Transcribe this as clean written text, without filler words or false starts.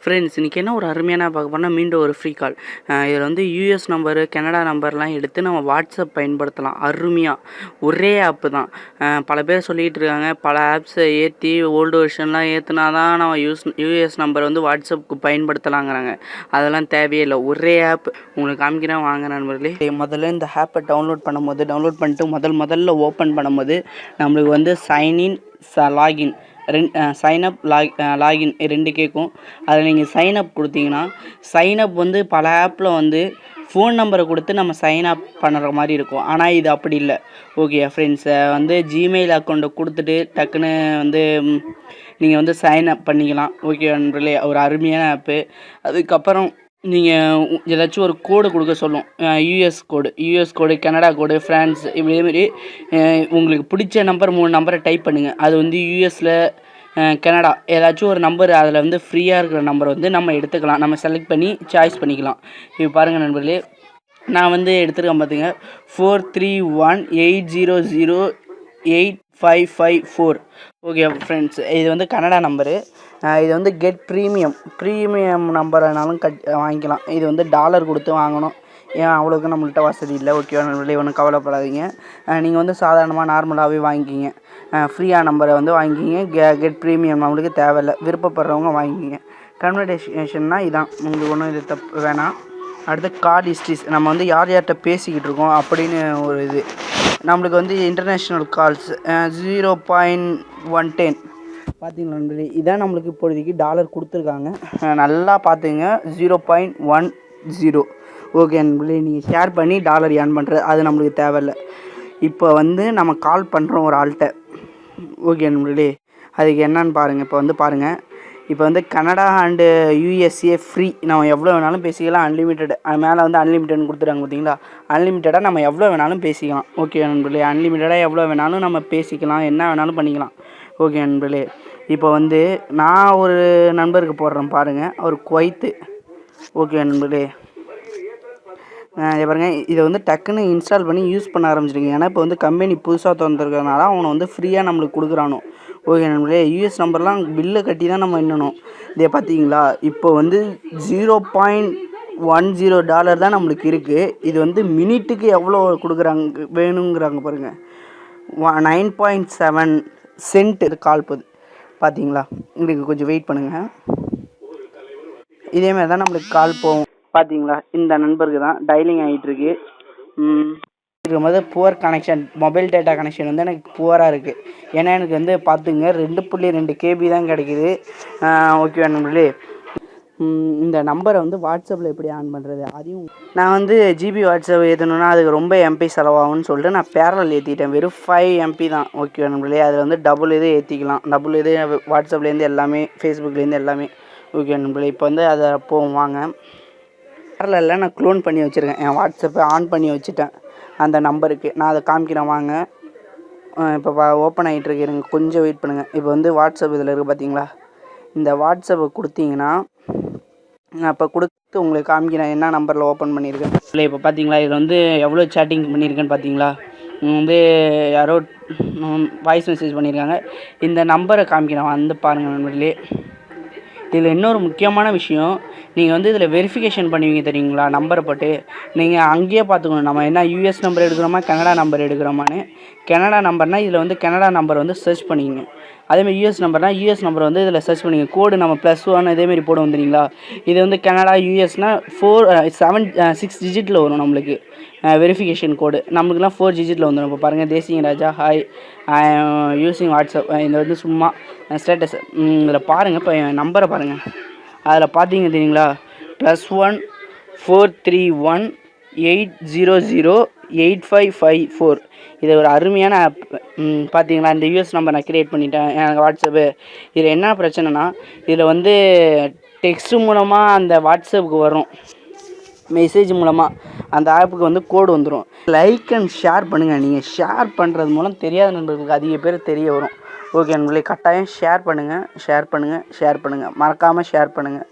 Friends இன்றைக்கி என்ன ஒரு அருமையான பார்க்க போனால் மீண்டும் ஒரு ஃப்ரீ கால். இதில் வந்து யூஎஸ் நம்பரு கனடா நம்பர்லாம் எடுத்து நம்ம வாட்ஸ்அப் பயன்படுத்தலாம் அருமையாக. ஒரே ஆப்பு தான். பல பேர் சொல்லிகிட்டு இருக்காங்க பல ஆப்ஸை ஏற்றி ஓல்டு வெர்ஷன்லாம் ஏற்றுனா தான் நம்ம யூஎஸ் நம்பர் வந்து வாட்ஸ்அப்புக்கு பயன்படுத்தலாங்கிறாங்க. அதெல்லாம் தேவையே இல்லை. ஒரே ஆப் உங்களுக்கு காமிக்கிறேன் வாங்க நண்பர்களே. முதல்ல இந்த ஆப்பை டவுன்லோட் பண்ணிட்டு முதல்ல ஓப்பன் பண்ணும்போது நம்மளுக்கு வந்து சைன்இன் லாகின் சைனப் லாகின் ரெண்டு கேட்கும். அதில் நீங்கள் சைனப் கொடுத்தீங்கன்னா சைனப் வந்து பல ஆப்பில் வந்து ஃபோன் நம்பரை கொடுத்து நம்ம சைன் அப் பண்ணுற மாதிரி இருக்கும். ஆனால் இது அப்படி இல்லை. ஓகே ஃப்ரெண்ட்ஸை வந்து ஜிமெயில் அக்கௌண்ட்டை கொடுத்துட்டு டக்குன்னு வந்து நீங்கள் வந்து சைன் அப் பண்ணிக்கலாம். ஓகே நண்பர்களே, ஒரு அருமையான ஆப்பு. அதுக்கப்புறம் நீங்கள் ஏதாச்சும் ஒரு கோடு கொடுக்க சொல்லும். யூஎஸ் கோடு கனடா கோடு ஃப்ரான்ஸ் இதேமாரி உங்களுக்கு பிடிச்ச நம்பர் 3 நம்பரை டைப் பண்ணுங்கள். அது வந்து யூஎஸில் கனடா ஏதாச்சும் ஒரு நம்பர் அதில் வந்து ஃப்ரீயாக இருக்கிற நம்பரை வந்து நம்ம எடுத்துக்கலாம். நம்ம செலக்ட் பண்ணி சாய்ஸ் பண்ணிக்கலாம். இப்போ பாருங்கள் நண்பர்களே, நான் வந்து எடுத்துருக்கேன் பார்த்துங்க 4318008554. ஓகே ஃப்ரெண்ட்ஸ், இது வந்து கனடா நம்பரு. இது வந்து கெட் ப்ரீமியம் நம்பர்னாலும் வாங்கிக்கலாம். இது வந்து $1 கொடுத்து வாங்கணும். ஏன் அவ்வளோக்கு நம்மள்கிட்ட வசதி இல்லை. ஓகே நண்பர்களே, ஒன்றும் கவலைப்படாதீங்க. நீங்கள் வந்து சாதாரணமாக நார்மலாகவே வாங்கிக்கிங்க. ஃப்ரீயாக நம்பரை வந்து வாங்கிக்கிங்க. கெட் ப்ரீமியம் நம்மளுக்கு தேவையில்லை. விருப்பப்படுறவங்க வாங்கிக்கிங்க. கன்வர்டேஷன்னா இதான், உங்களுக்கு ஒன்றும் இது தப்பு வேணாம். அடுத்து கால் ஹிஸ்ட்ரிஸ், நம்ம வந்து யார்கிட்ட பேசிக்கிட்டு இருக்கோம் அப்படின்னு ஒரு இது. நம்மளுக்கு வந்து இன்டர்நேஷ்னல் கால்ஸ் 0.110 பார்த்தீங்களா நண்பர்களே, இதான் நம்மளுக்கு இப்போதைக்கு $1 கொடுத்துருக்காங்க. நல்லா பார்த்துங்க, 0.10. ஓகே நண்பர்களே, நீங்கள் ஷேர் பண்ணி $1 ஏர்ன் பண்ணுறது அது நம்மளுக்கு தேவையில்லை. இப்போ வந்து நம்ம கால் பண்ணுறோம் ஒரு ஆள்கிட்ட. ஓகே நண்பர்களே, அதுக்கு என்னன்னு பாருங்கள். இப்போ வந்து கனடா அண்டு யூஎஸ்ஏ ஃப்ரீ. நம்ம எவ்வளோ வேணாலும் பேசிக்கலாம். அன்லிமிட்டெட். அது மேலே வந்து அன்லிமிட்டட்னு கொடுத்துருக்காங்க பார்த்தீங்களா. அன்லிமிட்டடாக நம்ம எவ்வளோ வேணாலும் பேசிக்கலாம். ஓகே நண்பர்களே, அன்லிமிட்டடாக எவ்வளோ வேணாலும் நம்ம பேசிக்கலாம், என்ன வேணாலும் பண்ணிக்கலாம். ஓகே நண்பர்களே, இப்போ வந்து நான் ஒரு நண்பருக்கு போடுறேன் பாருங்கள், அவர் குவைத்து. ஓகே நண்பர்களே, பாருங்கள், இதை வந்து டக்குன்னு இன்ஸ்டால் பண்ணி யூஸ் பண்ண ஆரம்பிச்சிருக்கீங்க. ஏன்னா இப்போ வந்து கம்பெனி புதுசாக திறந்துருக்கறனால அவனை வந்து ஃப்ரீயாக நம்மளுக்கு கொடுக்குறானோ. ஓகே நண்பர்களே, யூஎஸ் நம்பர்லாம் பில்லை கட்டி தான் நம்ம எண்ணணும். இதே பார்த்தீங்களா, இப்போ வந்து $0.10 தான் நம்மளுக்கு இருக்குது. இது வந்து மினிட்டுக்கு எவ்வளோ கொடுக்குறாங்க வேணுங்கிறாங்க பாருங்கள், 9.7 சென்ட் கால் போகுது. பார்த்தீங்களா, உங்களுக்கு கொஞ்சம் வெயிட் பண்ணுங்கள். இதேமாதிரி தான் நம்மளுக்கு கால் போகும். பார்த்தீங்களா, இந்த நண்பருக்கு தான் டைலிங் ஆகிட்டுருக்கு. இருக்கும்போது poor connection, mobile data connection வந்து எனக்கு புவராக இருக்குது. ஏன்னா எனக்கு வந்து பார்த்துங்க 2.2 KB தான் கிடைக்கிது. ஓகே நண்பர்களே, இந்த நம்பரை வந்து வாட்ஸ்அப்பில் எப்படி ஆன் பண்ணுறது அதையும் நான் வந்து ஜிபி வாட்ஸ்அப் ஏற்றணுன்னா அதுக்கு ரொம்ப எம்பி செலவாகும்னு சொல்லிட்டு நான் பேரல் ஏற்றிட்டேன். வெறும் 5 MB தான். ஓகே நண்பர்களே, அதில் வந்து டபுள் இது ஏற்றிக்கலாம். டபுள் இது வாட்ஸ்அப்லேருந்து எல்லாமே, ஃபேஸ்புக்லேருந்து எல்லாமே. ஓகே நண்பர்களே, இப்போ வந்து அதை போவோம் வாங்க. பேரலில் நான் க்ளோன் பண்ணி வச்சுருக்கேன். என் வாட்ஸ்அப்பை ஆன் பண்ணி வச்சுட்டேன் அந்த நம்பருக்கு. நான் அதை காமிக்கிறேன் வாங்க. இப்போ ஓப்பன் ஆகிட்டு இருக்கேங்க, கொஞ்சம் வெயிட் பண்ணுங்கள். இப்போ வந்து வாட்ஸ்அப் இதில் இருக்குது பார்த்தீங்களா. இந்த வாட்ஸ்அப்பை கொடுத்தீங்கன்னா நான் இப்போ கொடுத்து உங்களுக்கு காமிக்கிறேன் என்ன நம்பரில் ஓப்பன் பண்ணியிருக்கேன். இல்லை இப்போ பார்த்தீங்களா, இதில் வந்து எவ்வளோ சேட்டிங் பண்ணியிருக்கேன்னு பார்த்தீங்களா. வந்து யாரோ வாய்ஸ் மெசேஜ் பண்ணியிருக்காங்க. இந்த நம்பரை காமிக்கிறேன் வந்து பாருங்கள் நண்பர்களே. இதில் இன்னொரு முக்கியமான விஷயம், நீங்கள் வந்து இதில் வெரிஃபிகேஷன் பண்ணுவீங்க தெரியுங்களா. நம்பரை போட்டு நீங்கள் அங்கேயே பார்த்துக்கணும் நம்ம என்ன யூஎஸ் நம்பர் எடுக்கிறோமா கனடா நம்பர் எடுக்கிறோமான்னு. கனடா நம்பர்னால் இதில் வந்து கனடா நம்பர் வந்து சர்ச் பண்ணிங்க. அதேமாதிரி யூஎஸ் நம்பர்னால் யூஎஸ் நம்பர் வந்து இதில் சர்ச் பண்ணிங்க. கோடு நம்ம +1 இதேமாரி போடுவோம் தெரியுங்களா. இது வந்து கனடா யூஎஸ்னால் 6 டிஜிட்டில் வரும் நம்மளுக்கு வெரிஃபிகேஷன் கோடு. நம்மளுக்குலாம் 4 டிஜிட்டில் வந்துடும். இப்போ பாருங்கள், தேசிய ராஜா ஹாய் யூஸிங் வாட்ஸ்அப். இந்த வந்து சும்மா ஸ்டேட்டஸ் இதில் பாருங்கள். இப்போ என் நம்பரை பாருங்கள், அதில் பார்த்தீங்க தெரியுங்களா, +1 43180085554. இது ஒரு அருமையான ஆப். பார்த்தீங்களா, இந்த யூஎஸ் நம்பர் நான் க்ரியேட் பண்ணிட்டேன் எனக்கு வாட்ஸ்அப்பு. இதில் என்ன பிரச்சனைனா, இதில் வந்து டெக்ஸ்ட்டு மூலமாக அந்த வாட்ஸ்அப்புக்கு வரும், மெசேஜ் மூலமாக அந்த ஆப்புக்கு வந்து கோடு வந்துடும். லைக் அண்ட் ஷேர் பண்ணுங்கள். நீங்கள் ஷேர் பண்ணுறது மூலம் தெரியாத நண்பர்களுக்கு அதிக பேர் தெரிய வரும். ஓகே நண்பர்களே, கட்டாயம் ஷேர் பண்ணுங்கள். மறக்காமல் ஷேர் பண்ணுங்கள்.